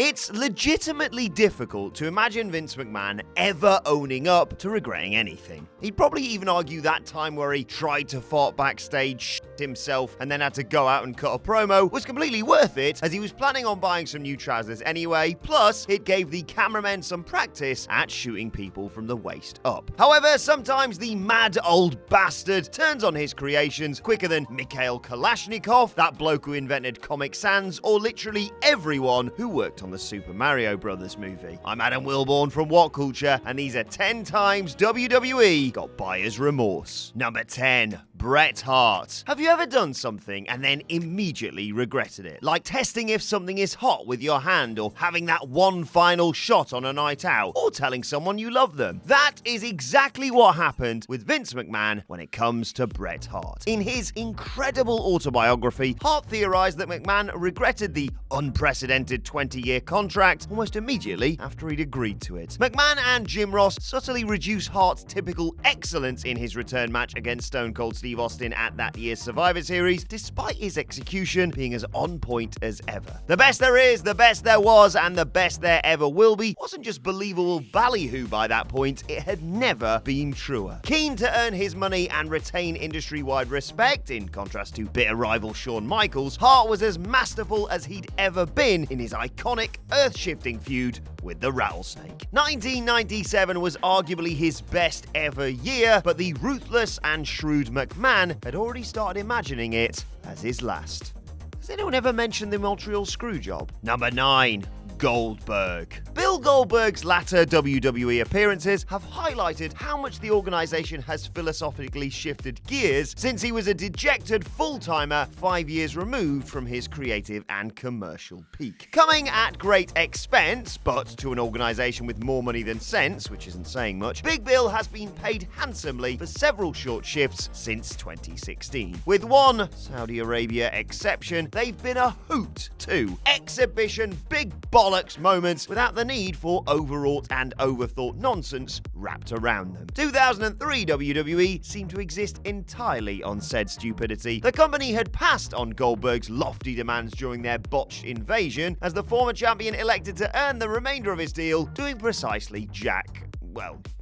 It's legitimately difficult to imagine Vince McMahon ever owning up to regretting anything. He'd probably even argue that time where he tried to fart backstage, shit himself, and then had to go out and cut a promo was completely worth it, as he was planning on buying some new trousers anyway, plus it gave the cameramen some practice at shooting people from the waist up. However, sometimes the mad old bastard turns on his creations quicker than Mikhail Kalashnikov, that bloke who invented Comic Sans, or literally everyone who worked on the Super Mario Brothers movie. I'm Adam Wilborn from What Culture, and these are 10 times WWE got buyer's remorse. Number 10. Bret Hart. Have you ever done something and then immediately regretted it? Like testing if something is hot with your hand, or having that one final shot on a night out, or telling someone you love them. That is exactly what happened with Vince McMahon when it comes to Bret Hart. In his incredible autobiography, Hart theorized that McMahon regretted the unprecedented 20-year contract almost immediately after he'd agreed to it. McMahon and Jim Ross subtly reduced Hart's typical excellence in his return match against Stone Cold Steve Austin at that year's Survivor Series, despite his execution being as on point as ever. The best there is, the best there was, and the best there ever will be wasn't just believable ballyhoo by that point, it had never been truer. Keen to earn his money and retain industry-wide respect, in contrast to bitter rival Shawn Michaels, Hart was as masterful as he'd ever been in his iconic, earth-shifting feud with the Rattlesnake. 1997 was arguably his best ever year, but the ruthless and shrewd McMahon had already started imagining it as his last. Has anyone ever mentioned the Montreal Screwjob? Number 9. Goldberg. Bill Goldberg's latter WWE appearances have highlighted how much the organization has philosophically shifted gears since he was a dejected full-timer 5 years removed from his creative and commercial peak. Coming at great expense, but to an organization with more money than sense, which isn't saying much, Big Bill has been paid handsomely for several short shifts since 2016. With one Saudi Arabia exception, they've been a hoot too. Exhibition big bollocks moments without the need for overwrought and overthought nonsense wrapped around them. 2003 WWE seemed to exist entirely on said stupidity. The company had passed on Goldberg's lofty demands during their botched invasion, as the former champion elected to earn the remainder of his deal, doing precisely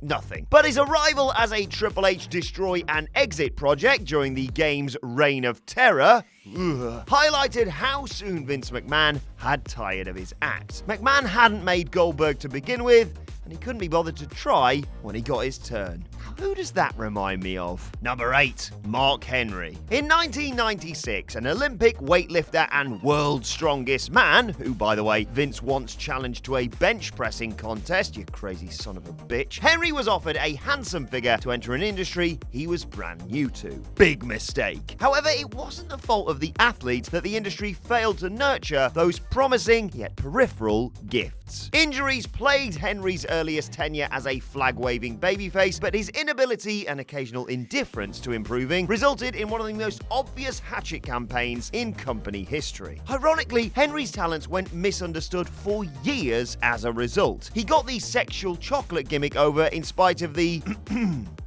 nothing. But his arrival as a Triple H destroy and exit project during the game's reign of terror highlighted how soon Vince McMahon had tired of his act. McMahon hadn't made Goldberg to begin with, and he couldn't be bothered to try when he got his turn. Who does that remind me of? Number 8. Mark Henry. In 1996, an Olympic weightlifter and world's strongest man, who, by the way, Vince once challenged to a bench pressing contest, you crazy son of a bitch, Henry was offered a handsome figure to enter an industry he was brand new to. Big mistake. However, it wasn't the fault of the athlete that the industry failed to nurture those promising yet peripheral gifts. Injuries plagued Henry's earliest tenure as a flag-waving babyface, but his inability and occasional indifference to improving resulted in one of the most obvious hatchet campaigns in company history. Ironically, Henry's talents went misunderstood for years as a result. He got the sexual chocolate gimmick over in spite of the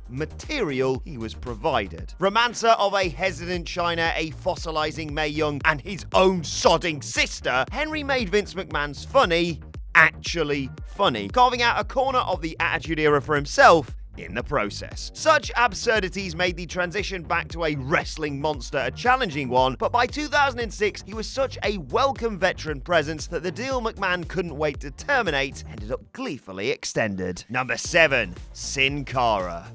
material he was provided. Romancer of a hesitant Chyna, a fossilizing Mae Young, and his own sodding sister, Henry made Vince McMahon's funny actually funny, carving out a corner of the Attitude Era for himself in the process. Such absurdities made the transition back to a wrestling monster a challenging one, but by 2006, he was such a welcome veteran presence that the deal McMahon couldn't wait to terminate ended up gleefully extended. Number 7. Sin Cara.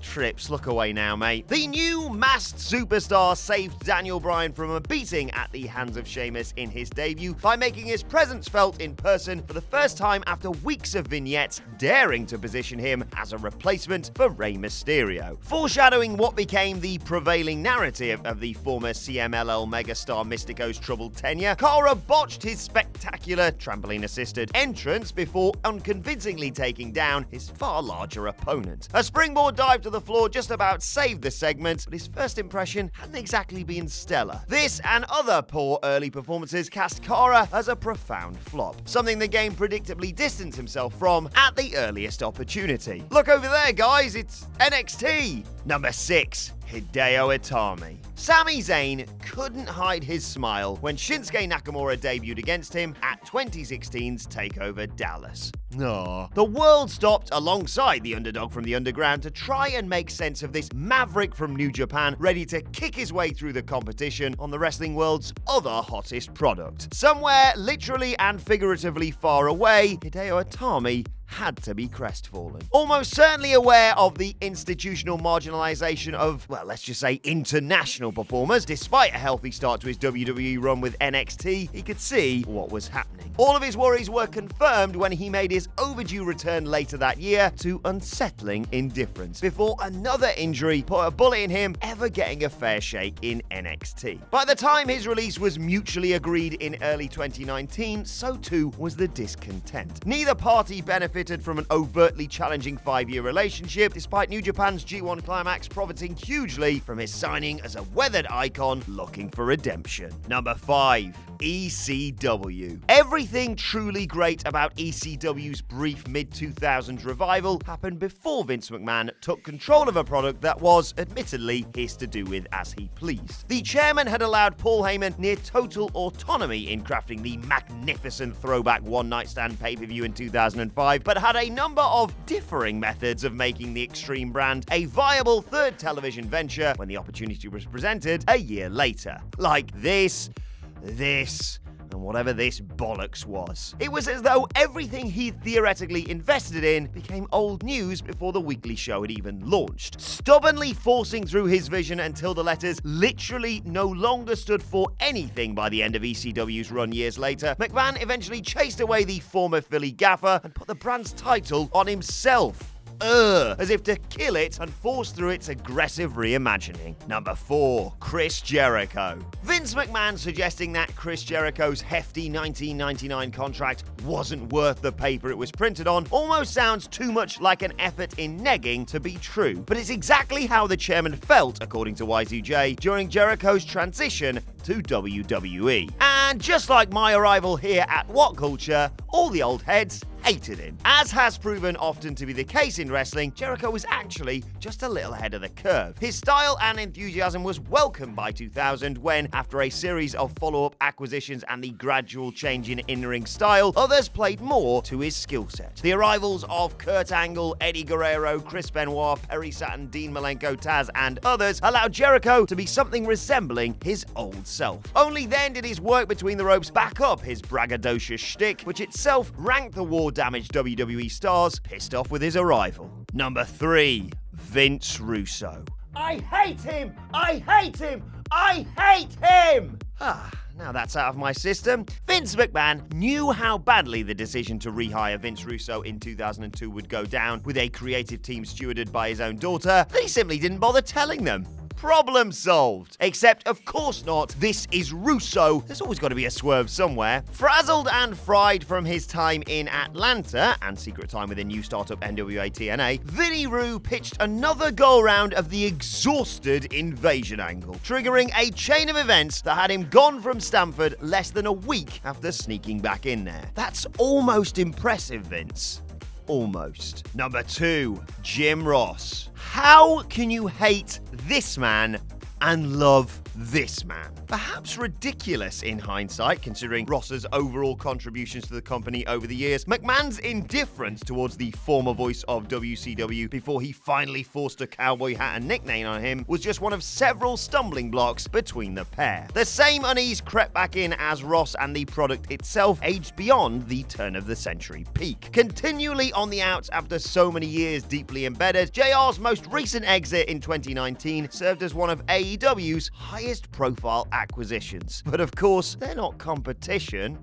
Trips, look away now, mate. The new masked superstar saved Daniel Bryan from a beating at the hands of Sheamus in his debut by making his presence felt in person for the first time after weeks of vignettes daring to position him as a replacement for Rey Mysterio. Foreshadowing what became the prevailing narrative of the former CMLL megastar Mystico's troubled tenure, Cara botched his spectacular trampoline-assisted entrance before unconvincingly taking down his far larger opponent. A springboard dive to the floor just about saved the segment, but his first impression hadn't exactly been stellar. This and other poor early performances cast Cara as a profound flop, something the game predictably distanced himself from at the earliest opportunity. Look over there, guys, it's NXT! Number 6. Hideo Itami. Sami Zayn couldn't hide his smile when Shinsuke Nakamura debuted against him at 2016's TakeOver Dallas. The world stopped alongside the underdog from the underground to try and make sense of this maverick from New Japan ready to kick his way through the competition on the wrestling world's other hottest product. Somewhere literally and figuratively far away, Hideo Itami had to be crestfallen. Almost certainly aware of the institutional marginalization of, well, let's just say international performers. Despite a healthy start to his WWE run with NXT, he could see what was happening. All of his worries were confirmed when he made his overdue return later that year to unsettling indifference, before another injury put a bullet in him ever getting a fair shake in NXT. By the time his release was mutually agreed in early 2019, so too was the discontent. Neither party benefited from an overtly challenging 5-year relationship, despite New Japan's G1 Climax profiting hugely from his signing as a weathered icon looking for redemption. Number 5. ECW. Everything truly great about ECW's brief mid-2000s revival happened before Vince McMahon took control of a product that was, admittedly, his to do with as he pleased. The chairman had allowed Paul Heyman near total autonomy in crafting the magnificent throwback one-night stand pay-per-view in 2005, but had a number of differing methods of making the Extreme brand a viable third television venture when the opportunity was presented a year later. Like this, and whatever this bollocks was. It was as though everything he theoretically invested in became old news before the weekly show had even launched. Stubbornly forcing through his vision until the letters literally no longer stood for anything by the end of ECW's run years later, McMahon eventually chased away the former Philly gaffer and put the brand's title on himself. As if to kill it and force through its aggressive reimagining. Number 4. Chris Jericho. Vince McMahon suggesting that Chris Jericho's hefty 1999 contract wasn't worth the paper it was printed on almost sounds too much like an effort in negging to be true. But it's exactly how the chairman felt, according to Y2J, during Jericho's transition to WWE. And just like my arrival here at What Culture, all the old heads hated him. As has proven often to be the case in wrestling, Jericho was actually just a little ahead of the curve. His style and enthusiasm was welcomed by 2000 when, after a series of follow-up acquisitions and the gradual change in in-ring style, others played more to his skill set. The arrivals of Kurt Angle, Eddie Guerrero, Chris Benoit, Perry Saturn, Dean Malenko, Taz, and others allowed Jericho to be something resembling his old self. Only then did his work between the ropes back up his braggadocious shtick, which itself ranked the war-damaged WWE stars pissed off with his arrival. Number 3. Vince Russo. I hate him! I hate him! I hate him! Now that's out of my system. Vince McMahon knew how badly the decision to rehire Vince Russo in 2002 would go down with a creative team stewarded by his own daughter that he simply didn't bother telling them. Problem solved. Except, of course not, this is Russo. There's always got to be a swerve somewhere. Frazzled and fried from his time in Atlanta and secret time with a new startup NWA TNA, Vinny Roo pitched another go-round of the exhausted invasion angle, triggering a chain of events that had him gone from Stamford less than a week after sneaking back in there. That's almost impressive, Vince. Almost. Number 2, Jim Ross. How can you hate this man and love this man? Perhaps ridiculous in hindsight, considering Ross's overall contributions to the company over the years. McMahon's indifference towards the former voice of WCW before he finally forced a cowboy hat and nickname on him was just one of several stumbling blocks between the pair. The same unease crept back in as Ross and the product itself aged beyond the turn-of-the-century peak. Continually on the outs after so many years deeply embedded, JR's most recent exit in 2019 served as one of AEW's highest profile acquisitions. But of course, they're not competition.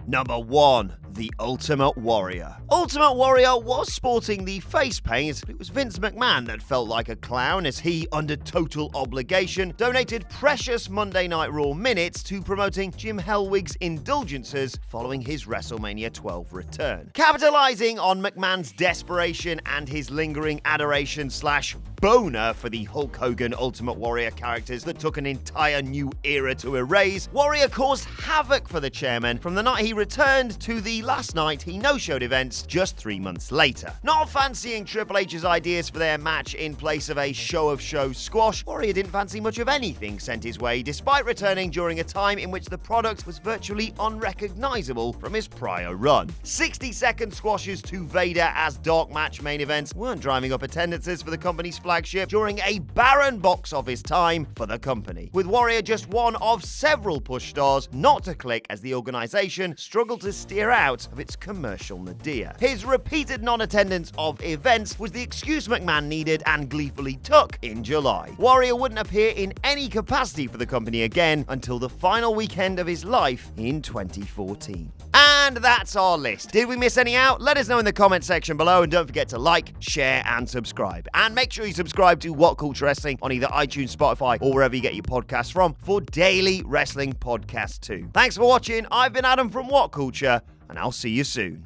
Number 1, the Ultimate Warrior. Ultimate Warrior was sporting the face paint, but it was Vince McMahon that felt like a clown as he, under total obligation, donated precious Monday Night Raw minutes to promoting Jim Hellwig's indulgences following his WrestleMania 12 return. Capitalizing on McMahon's desperation and his lingering adoration / boner for the Hulk Hogan Ultimate Warrior characters that took an entire new era to erase, Warrior caused havoc for the chairman from the night he returned to the last night he no-showed events just 3 months later. Not fancying Triple H's ideas for their match in place of a show squash, Warrior didn't fancy much of anything sent his way, despite returning during a time in which the product was virtually unrecognizable from his prior run. 60-second squashes to Vader as dark match main events weren't driving up attendances for the company's flagship during a barren box office time for the company, with Warrior just one of several push stars not to click as the organization struggled to steer out of its commercial nadir. His repeated non-attendance of events was the excuse McMahon needed and gleefully took in July. Warrior wouldn't appear in any capacity for the company again until the final weekend of his life in 2014. And that's our list. Did we miss any out? Let us know in the comment section below, and don't forget to like, share, and subscribe. And make sure you subscribe to What Culture Wrestling on either iTunes, Spotify, or wherever you get your podcasts from for daily wrestling podcasts too. Thanks for watching. I've been Adam from What Culture, and I'll see you soon.